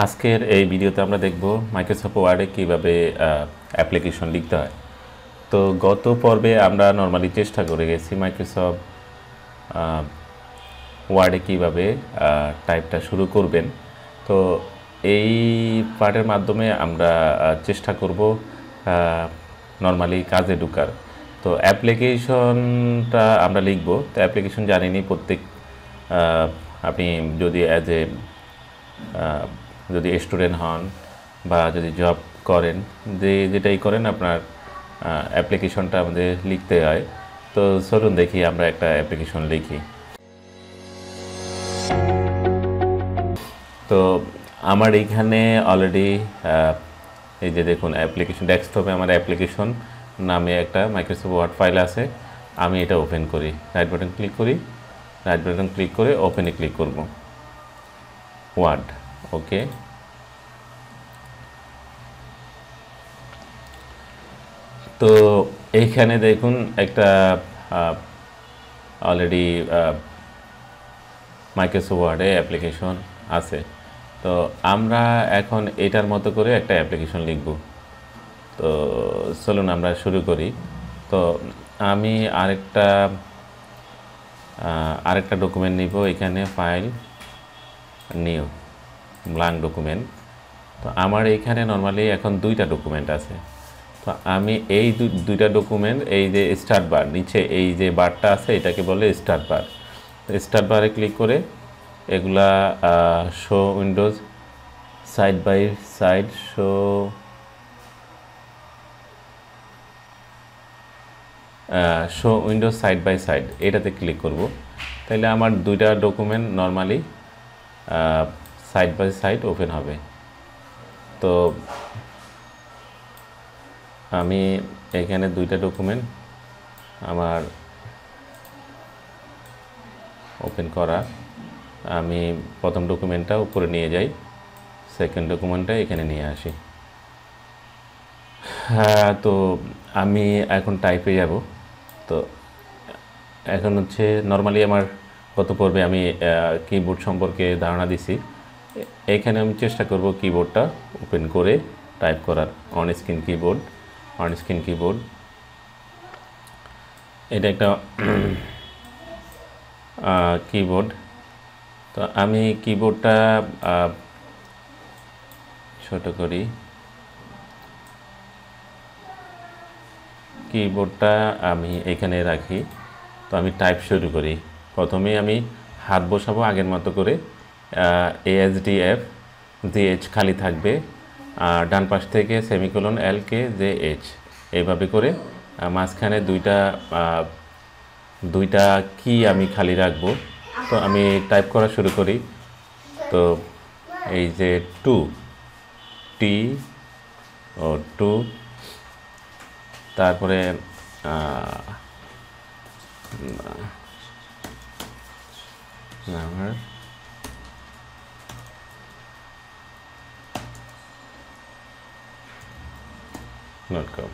আজকের এই ভিডিওতে আমরা দেখব মাইক্রোসফট ওয়ার্ডে কীভাবে অ্যাপ্লিকেশন লিখতে হয়। তো গত পর্বে আমরা নর্মালি চেষ্টা করে গেছি মাইক্রোসফট ওয়ার্ডে কীভাবে টাইপটা শুরু করবেন। তো এই পার্টের মাধ্যমে আমরা চেষ্টা করব নর্মালি কাজে ঢোকার। তো অ্যাপ্লিকেশনটা আমরা লিখব। তো অ্যাপ্লিকেশন জানিনি প্রত্যেক আপনি যদি যদি স্টুডেন্ট হন বা যদি জব করেন, যেটাই করেন আপনার অ্যাপ্লিকেশনটা আমাদের লিখতে হয়। তো চলুন দেখি আমরা একটা অ্যাপ্লিকেশন লিখি। তো আমার এইখানে অলরেডি এই যে দেখুন অ্যাপ্লিকেশন ডেস্কটপে আমার অ্যাপ্লিকেশন নামে একটা মাইক্রোসফট ওয়ার্ড ফাইল আছে। আমি এটা ওপেন করি, রাইট বাটন ক্লিক করি, রাইট বাটন ক্লিক করে ওপেনে ক্লিক করব, ওয়ার্ড, ওকে। তো এইখানে দেখুন একটা অলরেডি মাইক্রোসফট ওয়ার্ডে অ্যাপ্লিকেশন আছে। তো আমরা এখন এটার মতো করে একটা অ্যাপ্লিকেশন লিখব। তো চলুন আমরা শুরু করি। তো আমি আরেকটা ডকুমেন্ট নিব, এখানে ফাইল, নিউ, ব্ল্যাঙ্ক ডকুমেন্ট। তো আমার এইখানে নর্মালি এখন দুইটা ডকুমেন্ট আছে। তো আমি এই দুইটা ডকুমেন্ট, এই যে স্টার্ট বার নিচে এই যে বারটা আছে এটাকে বলে স্টার্ট বার। স্টার্ট বারে ক্লিক করে এগুলা show windows side by side, show windows side by side এটাতে ক্লিক করব। তাইলে আমার দুইটা document normally side by side open হবে। তো আমি এখানে দুইটা ডকুমেন্ট আমার ওপেন করা, আমি প্রথম ডকুমেন্টটা উপরে নিয়ে যাই, সেকেন্ড ডকুমেন্টটা এখানে নিয়ে আসি। তো আমি এখন টাইপে যাব। তো এখন হচ্ছে নর্মালি আমার গত পর্বে আমি কিবোর্ড সম্পর্কে ধারণা দিছি। এখানে আমি চেষ্টা করব কিবোর্ডটা ওপেন করে টাইপ করার। অন স্ক্রিন কিবোর্ড, এটা একটা কিবোর্ড। তো আমি কিবোর্ডটা ছোট করি, কিবোর্ডটা আমি এখানে রাখি। তো আমি টাইপ শুরু করি। প্রথমেই আমি হাত বসাবো আগের মতো করে, ASDF GH খালি থাকবে, আর ডান পাশ থেকে সেমিকোলন LKJH এইভাবে করে মাঝখানে দুইটা কি আমি খালি রাখবো। তো আমি টাইপ করা শুরু করি। তো এই যে টু, তারপরে নাম্বার, .com।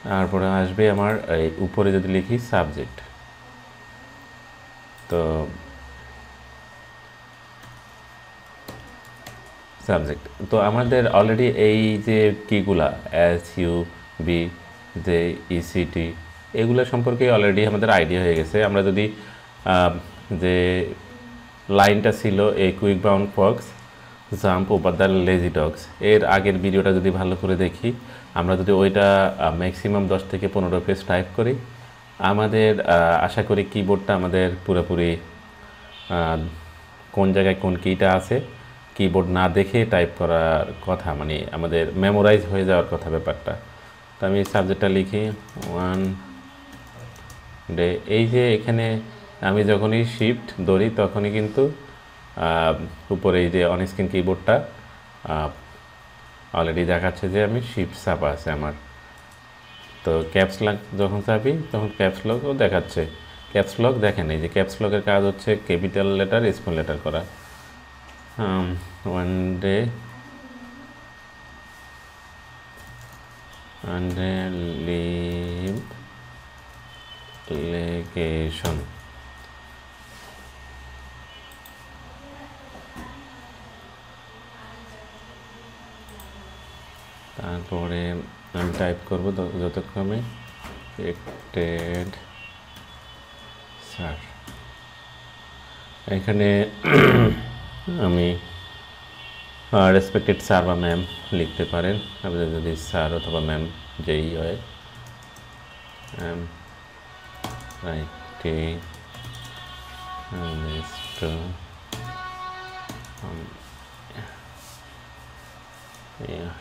তারপরে আসবে আমার এই উপরে যদি লিখি সাবজেক্ট। তো আমাদের অলরেডি এই যে কিগুলা SUB যে ECT এগুলো সম্পর্কে অলরেডি আমাদের আইডিয়া হয়ে গেছে। আমরা যদি যে লাইনটা ছিল a quick brown Fox jump over the lazy dogs, এর আগের ভিডিওটা যদি ভালো করে দেখি, আমরা যদি ওইটা ম্যাক্সিমাম 10 থেকে 15 পেজ টাইপ করি, আমাদের আশা করি কিবোর্ডটা আমাদের পুরোপুরি কোন জায়গায় কোন কিটা আছে কিবোর্ড না দেখে টাইপ করার কথা, মানে আমাদের মেমোরাইজ হয়ে যাওয়ার কথা ব্যাপারটা। তো আমি সাবজেক্টটা লিখি 1 ডে। এই যে এখানে আমি যখনই শিফট ধরি তখনই কিন্তু উপরে এই যে অন স্ক্রিন কিবোর্ডটা অলরেডি দেখাচ্ছে যে আমি শিফট চাপা আছে আমার। তো ক্যাপস লক যখন চাপি তখন ক্যাপস লকও দেখাচ্ছে। ক্যাপস লক দেখেন, এই যে ক্যাপস লকের কাজ হচ্ছে ক্যাপিটাল লেটার স্মল লেটার করা। 1 ডে লিভ লোকেশন। তারপরে আমি টাইপ করব যথাক্রমে রেক্টেড স্যার। এখানে আমি রেসপেক্টেড স্যার বা ম্যাম লিখতে পারেন, আপনাদের যদি স্যার অথবা ম্যাম যেই হয়। Writing this to yeah.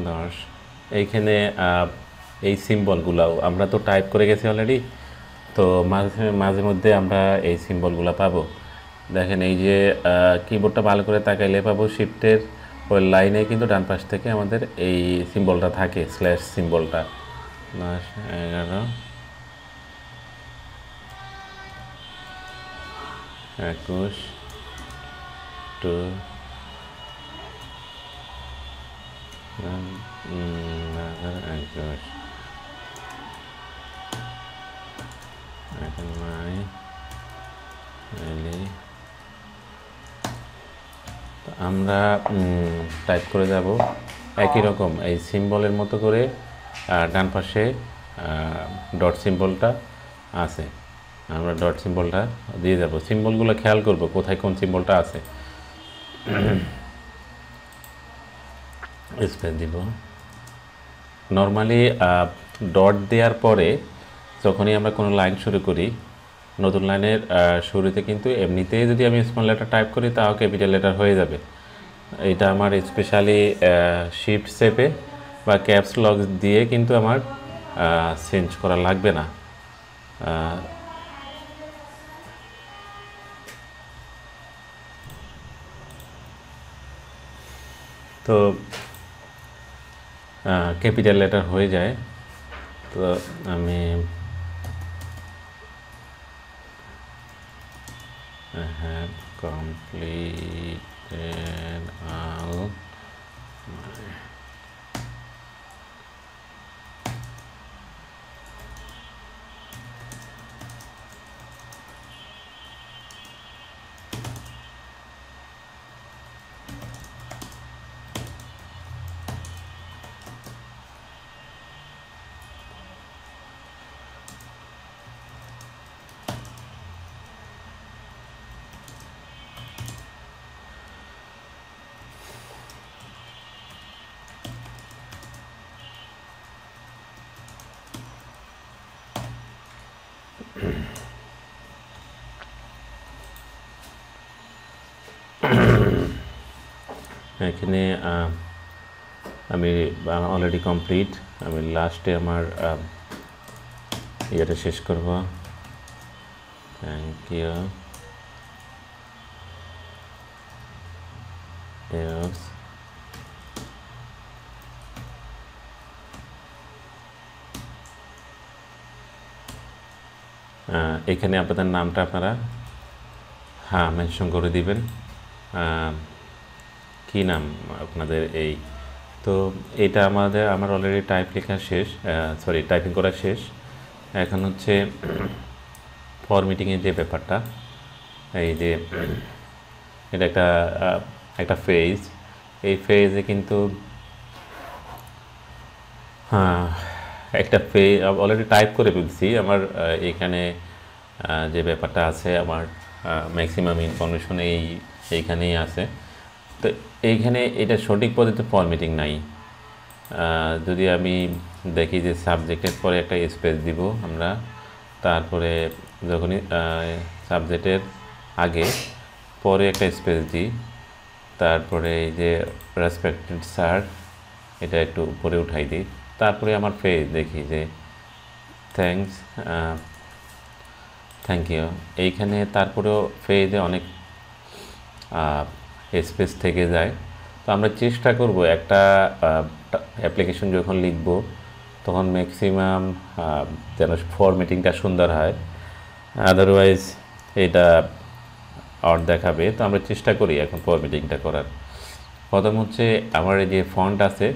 দশ। এইখানে এই সিম্বলগুলাও আমরা তো টাইপ করে গেছি অলরেডি, তো মাঝে মধ্যে আমরা এই সিম্বলগুলো পাবো। দেখেন এই যে কিবোর্ডটা ভালো করে তাকাইলে পাবো শিফটের ওই লাইনে কিন্তু ডান পাশ থেকে আমাদের এই সিম্বলটা থাকে, স্ল্যাশ সিম্বলটা। 10, 11, 21, 2, 21, আমরা টাইপ করে যাব একই রকম এই সিম্বলের মতো করে। ডান পাশে ডট সিম্বলটা আছে, আমরা ডট সিম্বলটা দিয়ে যাব। সিম্বলগুলো খেয়াল করব কোথায় কোন সিম্বলটা আছে। স্পেস দিব। নর্মালি ডট দেওয়ার পরে যখনই আমরা কোনো লাইন শুরু করি, নতুন লাইনের শুরুতে কিন্তু এমনিতেই যদি আমি স্মল লেটার টাইপ করি তাও ক্যাপিটাল লেটার হয়ে যাবে। এটা আমার স্পেশালি শিফট শেপে বা ক্যাপস লক দিয়ে কিন্তু আমার চেঞ্জ করা লাগবে না। তো ক্যাপিটাল লেটার হয়ে যায়। তো আমি have completed all এখানে আমি অলরেডি কমপ্লিট। আমি লাস্টে আমার ইয়েটা শেষ করব। থ্যাংক ইউ এখানে আপনাদের নামটা আপনারা মেনশন করে দিবেন। কি নাম আপনাদের এই। তো এটা আমার অলরেডি টাইপ লেখা শেষ, টাইপিং করা শেষ। এখন হচ্ছে ফরম্যাটিংয়ের যে ব্যাপারটা, এই যে এটা একটা ফেজ, এই ফেজে কিন্তু একটা ফেজ অলরেডি টাইপ করে ফেলছি। আমার এখানে যে ব্যাপারটা আছে, আমার ম্যাক্সিমাম ইনফরমেশন এইখানেই আছে। তো এইখানে এটা সঠিক পদ্ধতিতে ফরম্যাটিং নাই। যদি আমি দেখি যে সাবজেক্টের পরে একটা স্পেস দিব আমরা, তারপরে যখনই সাবজেক্টের আগে পরে একটা স্পেস দিই, তারপরে এই যে রেসপেক্টেড স্যার এটা একটু উপরে উঠাই দিই, তারপরে আমার ফেজ দেখি যে থ্যাংক ইউ। এইখানে তারপরেও ফেজে অনেক স্পেস থেকে যায়। তো আমরা চেষ্টা করব একটা অ্যাপ্লিকেশন যখন লিখব তখন ম্যাক্সিমাম যেন ফরম্যাটিংটা সুন্দর হয়, আদারওয়াইজ এটা আউট দেখাবে। তো আমরা চেষ্টা করি এখন ফরম্যাটিংটা করার। প্রথম হচ্ছে আমার এই যে ফন্ট আছে,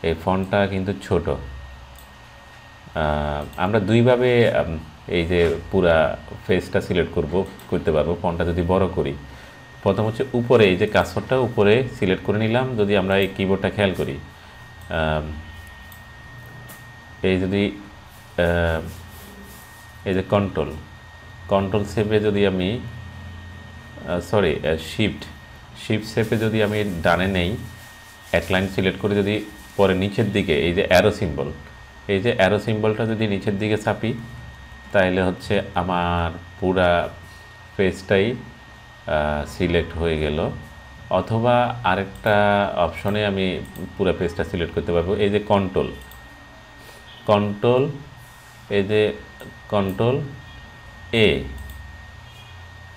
এই ফন্টটা কিন্তু ছোট, আমরা দুইভাবে এই যে পুরা ফেসটা সিলেক্ট করতে পারবো ফন্টটা যদি বড় করি। প্রথম হচ্ছে উপরে এই যে কার্সরটা উপরে সিলেক্ট করে নিলাম। যদি আমরা এই কিবোর্ডটা খেয়াল করি, এই যদি এই যে কন্ট্রোল শেপে যদি আমি সরি শিফট শেপে যদি আমি ডানে নেই, এক লাইন সিলেক্ট করে যদি পরে নিচের দিকে এই যে অ্যারো সিম্বলটা যদি নিচের দিকে চাপি, তাহলে হচ্ছে আমার পুরা পেজটাই সিলেক্ট হয়ে গেল। অথবা আরেকটা অপশনে আমি পুরো পেজটা সিলেক্ট করতে পারবো। এই যে কন্ট্রোল এই যে কন্ট্রোল এ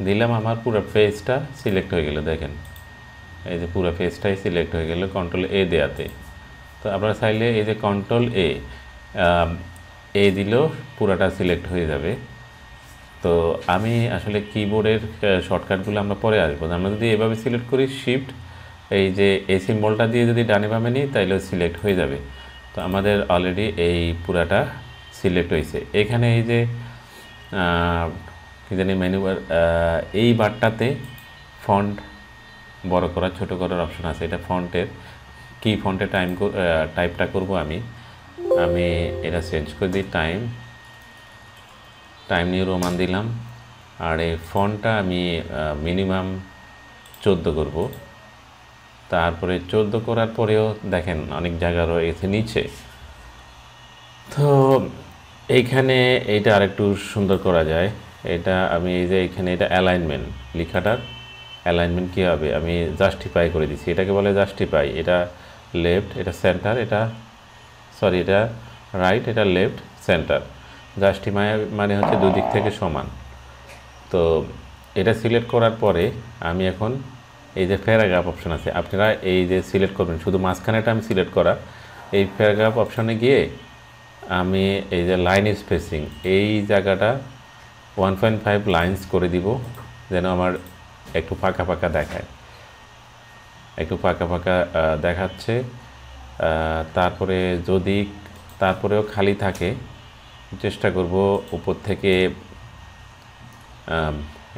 দিলাম, আমার পুরো পেজটা সিলেক্ট হয়ে গেল। দেখেন এই যে পুরো পেজটাই সিলেক্ট হয়ে গেল কন্ট্রোল এ দেওয়াতে। তো আপনারা চাইলে এই যে কন্ট্রোল এ দিলেও পুরাটা সিলেক্ট হয়ে যাবে। তো আমি আসলে কিবোর্ডের শর্টকাটগুলো আমরা পরে আসবো। আমরা যদি এভাবে সিলেক্ট করি শিফট এই যে এই সিম্বলটা দিয়ে যদি ডানে বামে নিই, তাইলেও সিলেক্ট হয়ে যাবে। তো আমাদের অলরেডি এই পুরাটা সিলেক্ট হয়েছে। এখানে এই যে কী জানি মেনু বার, এই বারটাতে ফন্ট বড় করা ছোট করার অপশন আছে। এটা ফন্টের কি ফন্টে টাইপটা করব আমি এটা চেঞ্জ করে দিই। টাইম নিউ রোমান দিলাম। আর এই ফন্টটা আমি মিনিমাম 14 করব। তারপরে 14 করার পরেও দেখেন অনেক জায়গা রয়েছে নিচে। তো এইখানে এইটা আরেকটু সুন্দর করা যায়। এটা আমি এই যে এখানে এটা অ্যালাইনমেন্ট লেখাটার অ্যালাইনমেন্ট কী হবে আমি জাস্টিফাই করে দিচ্ছি। এটাকে বলে জাস্টিফাই। এটা লেফট, এটা সেন্টার, এটা রাইট, এটা লেফট, সেন্টার। জাস্টিফাই মানে হচ্ছে দুই দিক থেকে সমান। তো এটা সিলেক্ট করার পরে আমি এখন এই যে প্যারাগ্রাফ অপশন আছে, আপনারা এই যে সিলেক্ট করবেন, শুধু মাঝখানেটা আমি সিলেক্ট করা। এই প্যারাগ্রাফ অপশনে গিয়ে আমি এই যে লাইন স্পেসিং এই জায়গাটা 1.5 লাইন্স করে দিব, যেন আমার একটু ফাঁকা ফাঁকা দেখায়, একটু ফাঁকা ফাঁকা দেখাচ্ছে। তারপরেও খালি থাকে, চেষ্টা করব উপর থেকে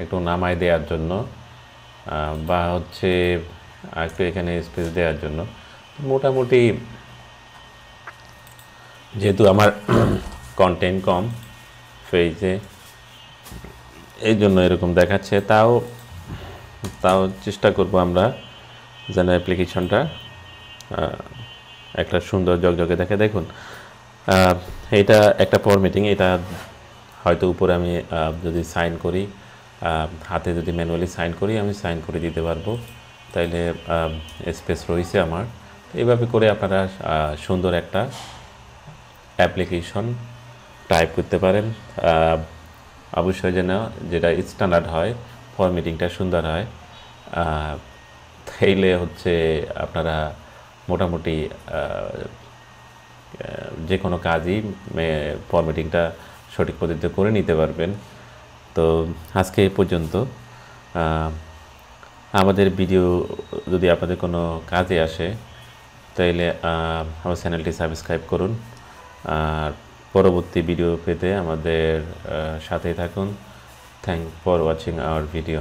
একটু নামায় দেওয়ার জন্য, বা হচ্ছে একটু এখানে স্পেস দেওয়ার জন্য। মোটামুটি যেহেতু আমার কন্টেন্ট কম পেজে, এই জন্য এরকম দেখাচ্ছে। তাও চেষ্টা করব আমরা যেন অ্যাপ্লিকেশনটা একটা সুন্দর জকজকে দেখে। দেখুন এটা একটা ফরম্যাটিং। এটা হয়তো উপরে আমি যদি সাইন করি, হাতে যদি ম্যানুয়ালি সাইন করি, আমি সাইন করে দিতে পারবো, তাইলে স্পেস রয়েছে আমার। এইভাবে করে আপনারা সুন্দর একটা অ্যাপ্লিকেশন টাইপ করতে পারেন। অবশ্যই যেটা স্ট্যান্ডার্ড হয়, ফরম্যাটিংটা সুন্দর হয়, তাইলে হচ্ছে আপনারা মোটামুটি যে কোনো কাজই ফরম্যাটিংটা সঠিক পদ্ধতিতে করে নিতে পারবেন। তো আজকে এই পর্যন্ত। আমাদের ভিডিও যদি আপনাদের কোনো কাজে আসে, তাইলে আমার চ্যানেলটি সাবস্ক্রাইব করুন। আর পরবর্তী ভিডিও পেতে আমাদের সাথেই থাকুন। Thank for watching hour video.